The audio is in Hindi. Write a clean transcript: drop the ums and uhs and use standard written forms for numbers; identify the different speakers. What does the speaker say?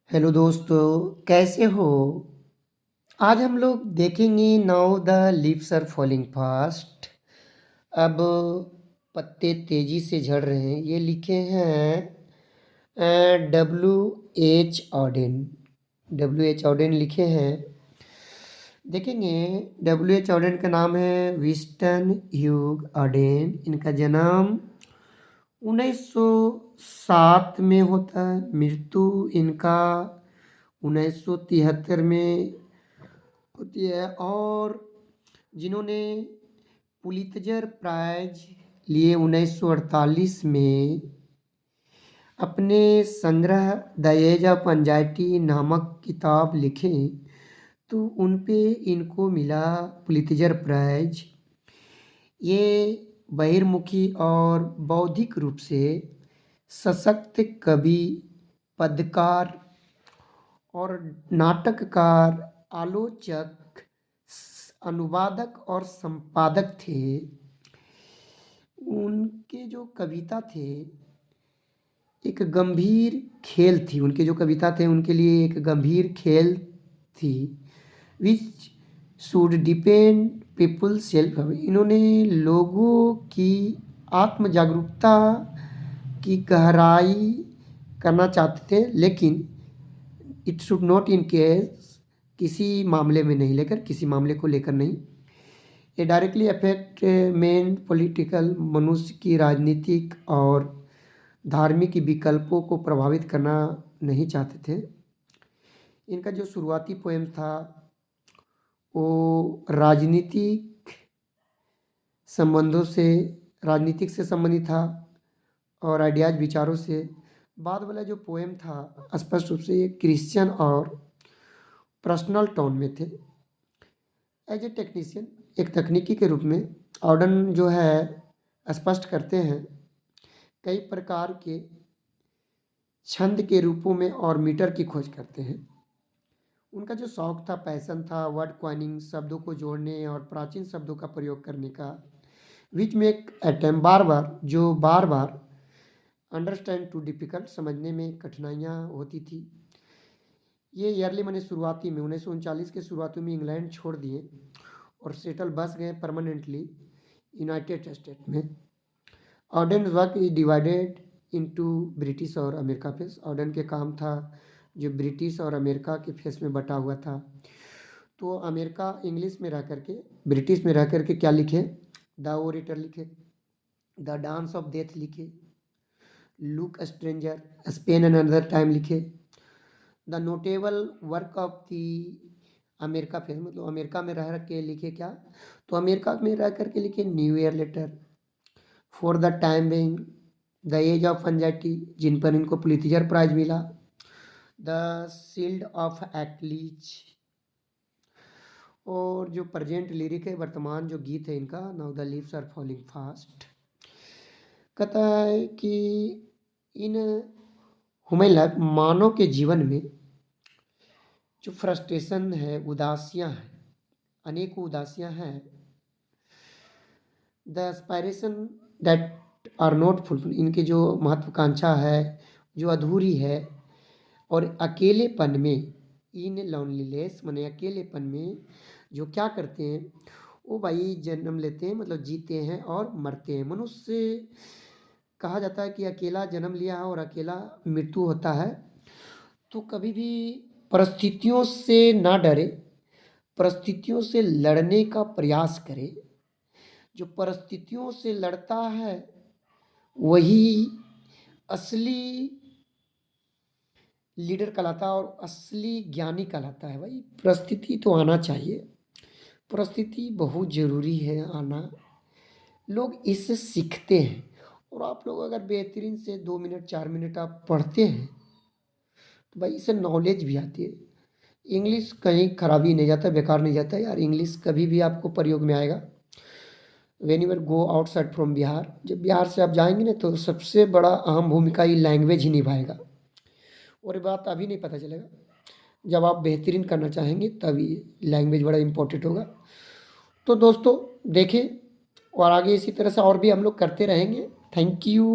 Speaker 1: हेलो दोस्तों, कैसे हो? आज हम लोग देखेंगे now the leaves are falling fast. अब पत्ते तेजी से झड़ रहे हैं। ये लिखे हैं W H Odean. W H Odean लिखे हैं। देखेंगे, डब्ल्यू एच ऑडेन का नाम है विस्टन ह्यूग ऑडेन। इनका जन्म 1907 में होता है। मृत्यु इनका 1973 में होती है। और जिन्होंने पुलित्जर प्राइज लिए 1948 में, अपने संग्रह द एज ऑफ एंजाइटी नामक किताब लिखे, तो उन पे इनको मिला पुलित्जर प्राइज। ये बहिर्मुखी और बौद्धिक रूप से सशक्त कवि, पद्यकार और नाटककार, आलोचक, अनुवादक और संपादक थे। उनके जो कविता थे एक गंभीर खेल थी। उनके जो कविता थे उनके लिए एक गंभीर खेल थी, which should depend people self. इन्होंने लोगों की आत्म जागरूकता की गहराई करना चाहते थे, लेकिन it should not in case, किसी मामले में नहीं लेकर, किसी मामले को लेकर नहीं। ये डायरेक्टली अफेक्ट मेन पॉलिटिकल, मनुष्य की राजनीतिक और धार्मिक विकल्पों को प्रभावित करना नहीं चाहते थे। इनका जो शुरुआती पोएम था वो राजनीतिक संबंधों से, राजनीतिक से संबंधित था और आइडियाज, विचारों से। बाद वाला जो पोएम था स्पष्ट रूप से ये क्रिश्चियन और पर्सनल टोन में थे। एज ए टेक्नीशियन, एक तकनीकी के रूप में ऑर्डन जो है स्पष्ट करते हैं कई प्रकार के छंद के रूपों में और मीटर की खोज करते हैं। उनका जो शौक था, पैशन था, वर्ड क्वाइनिंग, शब्दों को जोड़ने और प्राचीन शब्दों का प्रयोग करने का, विच में एक अटेम्प, बार बार अंडरस्टैंड टू डिफिकल्ट, समझने में कठिनाइयाँ होती थी। ये ईयरली मैंने शुरुआती में 1939 के शुरुआती में इंग्लैंड छोड़ दिए और सेटल बस गए परमानेंटली यूनाइटेड स्टेट में। Auden work is divided into British और अमेरिका फेस। ऑर्डन के काम था जो ब्रिटिश और अमेरिका के फेस में बटा हुआ था। तो अमेरिका इंग्लिश में रह करके, ब्रिटिश में रह करके क्या लिखे? द ओरेटर लिखे, द डांस ऑफ डेथ लिखे, look stranger, Spain and another time लिखे, the notable work of the America face, मतलब अमेरिका में रह के लिखे क्या? तो अमेरिका में रह करके लिखे new year letter, for the time being, the age of anxiety, जिन पर इनको पुलित्जर प्राइज मिला, द शील्ड ऑफ एक्लीज, और जो प्रेजेंट लिरिक है, वर्तमान जो गीत है इनका, now the leaves are falling fast. कहता है कि इन ह्यूमन लाइफ, मानव के जीवन में जो फ्रस्ट्रेशन है, उदासियां हैं, अनेकों उदासियां हैं, the aspiration that are not fulfil, इनकी जो महत्वाकांक्षा है जो अधूरी है, और अकेलेपन में, इन लोनलीनेस माने अकेलेपन में, जो क्या करते हैं वो भाई जन्म लेते हैं, मतलब जीते हैं और मरते हैं। मनुष्य कहा जाता है कि अकेला जन्म लिया है और अकेला मृत्यु होता है। तो कभी भी परिस्थितियों से ना डरे, परिस्थितियों से लड़ने का प्रयास करे। जो परिस्थितियों से लड़ता है वही असली लीडर कहलाता है और असली ज्ञानी कहलाता है। भाई परिस्थिति तो आना चाहिए, परिस्थिति बहुत ज़रूरी है आना। लोग इससे सीखते हैं। और आप लोग अगर बेहतरीन से 2 मिनट 4 मिनट आप पढ़ते हैं तो भाई इससे नॉलेज भी आती है। इंग्लिश कहीं खराबी नहीं जाता, बेकार नहीं जाता यार। इंग्लिश कभी भी आपको प्रयोग में आएगा। When your go outside from Bihar, जब बिहार से आप जाएंगे ना तो सबसे बड़ा अहम भूमिका ये लैंग्वेज ही निभाएगा। और ये बात अभी नहीं पता चलेगा, जब आप बेहतरीन करना चाहेंगे तभी लैंग्वेज बड़ा इम्पोर्टेंट होगा। तो दोस्तों देखें, और आगे इसी तरह से और भी हम लोग करते रहेंगे। Thank you.